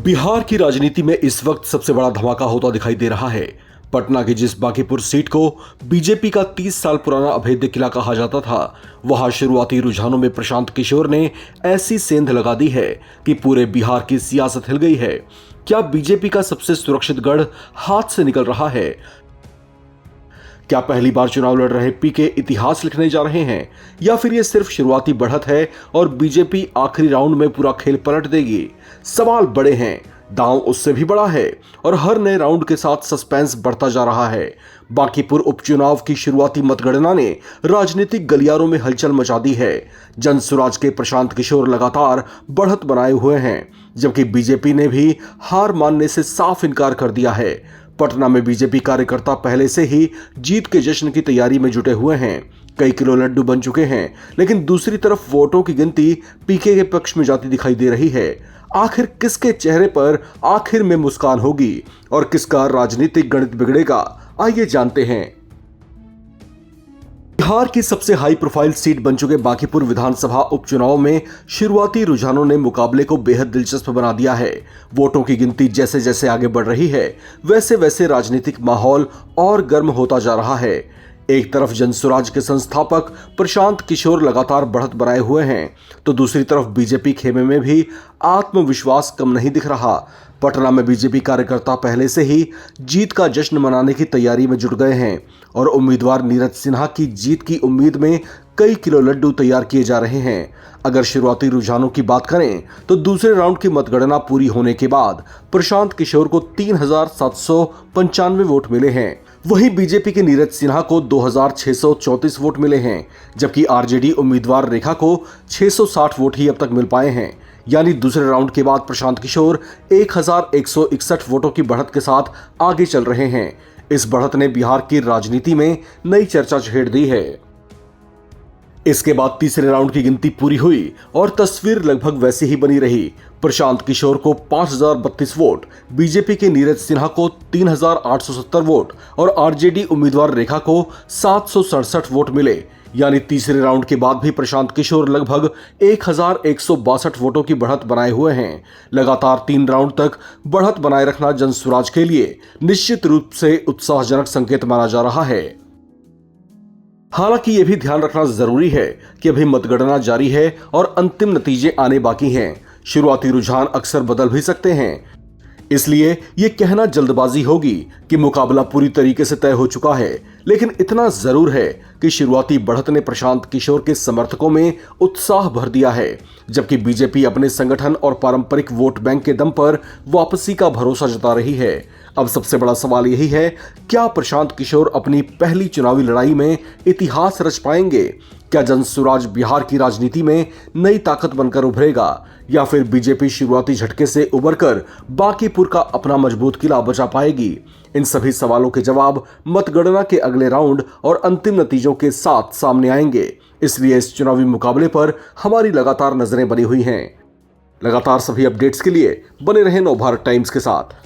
बिहार की राजनीति में इस वक्त सबसे बड़ा धमाका होता दिखाई दे रहा है। पटना की जिस बांकीपुर सीट को बीजेपी का 30 साल पुराना अभेद्य किला कहा जाता था, वहां शुरुआती रुझानों में प्रशांत किशोर ने ऐसी सेंध लगा दी है कि पूरे बिहार की सियासत हिल गई है। क्या बीजेपी का सबसे सुरक्षित गढ़ हाथ से निकल रहा है? क्या पहली बार चुनाव लड़ रहे पीके इतिहास लिखने जा रहे हैं, या फिर ये सिर्फ शुरुआती बढ़त है और बीजेपी आखिरी राउंड में पूरा खेल पलट देगी? सवाल बड़े हैं, दांव उससे भी बड़ा है और हर नए राउंड के साथ सस्पेंस बढ़ता जा रहा है। बांकीपुर उपचुनाव की शुरुआती मतगणना ने राजनीतिक गलियारों में हलचल मचा दी है। जनसुराज के प्रशांत किशोर लगातार बढ़त बनाए हुए हैं, जबकि बीजेपी ने भी हार मानने से साफ इनकार कर दिया है। पटना में बीजेपी कार्यकर्ता पहले से ही जीत के जश्न की तैयारी में जुटे हुए हैं। कई किलो लड्डू बन चुके हैं, लेकिन दूसरी तरफ वोटों की गिनती पीके के पक्ष में जाती दिखाई दे रही है। आखिर किसके चेहरे पर आखिर में मुस्कान होगी और किसका राजनीतिक गणित बिगड़ेगा, आइए जानते हैं। बिहार की सबसे हाई प्रोफाइल सीट बन चुके बांकीपुर विधानसभा उपचुनाव में शुरुआती रुझानों ने मुकाबले को बेहद दिलचस्प बना दिया है। वोटों की गिनती जैसे जैसे आगे बढ़ रही है, वैसे वैसे राजनीतिक माहौल और गर्म होता जा रहा है। एक तरफ जनसुराज के संस्थापक प्रशांत किशोर लगातार बढ़त बनाए हुए हैं, तो दूसरी तरफ बीजेपी खेमे में भी आत्मविश्वास कम नहीं दिख रहा। पटना में बीजेपी कार्यकर्ता पहले से ही जीत का जश्न मनाने की तैयारी में जुट गए हैं और उम्मीदवार नीरज सिन्हा की जीत की उम्मीद में कई किलो लड्डू तैयार किए जा रहे हैं। अगर शुरुआती रुझानों की बात करें तो दूसरे राउंड की मतगणना पूरी होने के बाद प्रशांत किशोर को 3795 वोट मिले हैं। वहीं बीजेपी के नीरज सिन्हा को 2634 वोट मिले हैं, जबकि आरजेडी उम्मीदवार रेखा को 660 वोट ही अब तक मिल पाए हैं। यानी दूसरे राउंड के बाद प्रशांत किशोर 1161 वोटों की बढ़त के साथ आगे चल रहे हैं। इस बढ़त ने बिहार की राजनीति में नई चर्चा छेड़ दी है। इसके बाद तीसरे राउंड की गिनती पूरी हुई और तस्वीर लगभग वैसी ही बनी रही। प्रशांत किशोर को 5032 वोट, बीजेपी के नीरज सिन्हा को 3870 वोट और आरजेडी उम्मीदवार रेखा को 767 वोट मिले। यानी तीसरे राउंड के बाद भी प्रशांत किशोर लगभग 1162 वोटों की बढ़त बनाए हुए हैं। लगातार 3 राउंड तक बढ़त बनाए रखना जनसुराज के लिए निश्चित रूप से उत्साहजनक संकेत माना जा रहा है। हालांकि यह भी ध्यान रखना जरूरी है कि अभी मतगणना जारी है और अंतिम नतीजे आने बाकी हैं। शुरुआती रुझान अक्सर बदल भी सकते हैं, इसलिए यह कहना जल्दबाजी होगी कि मुकाबला पूरी तरीके से तय हो चुका है। लेकिन इतना जरूर है कि शुरुआती बढ़त ने प्रशांत किशोर के समर्थकों में उत्साह भर दिया है, जबकि बीजेपी अपने संगठन और पारंपरिक वोट बैंक के दम पर वापसी का भरोसा जता रही है। अब सबसे बड़ा सवाल यही है, क्या प्रशांत किशोर अपनी पहली चुनावी लड़ाई में इतिहास रच पाएंगे? क्या जनसुराज बिहार की राजनीति में नई ताकत बनकर उभरेगा, या फिर बीजेपी शुरुआती झटके से उबरकर बांकीपुर का अपना मजबूत किला बचा पाएगी? इन सभी सवालों के जवाब मतगणना के अगले राउंड और अंतिम नतीजों के साथ सामने आएंगे। इसलिए इस चुनावी मुकाबले पर हमारी लगातार नजरें बनी हुई हैं। लगातार सभी अपडेट्स के लिए बने रहें नवभारत टाइम्स के साथ।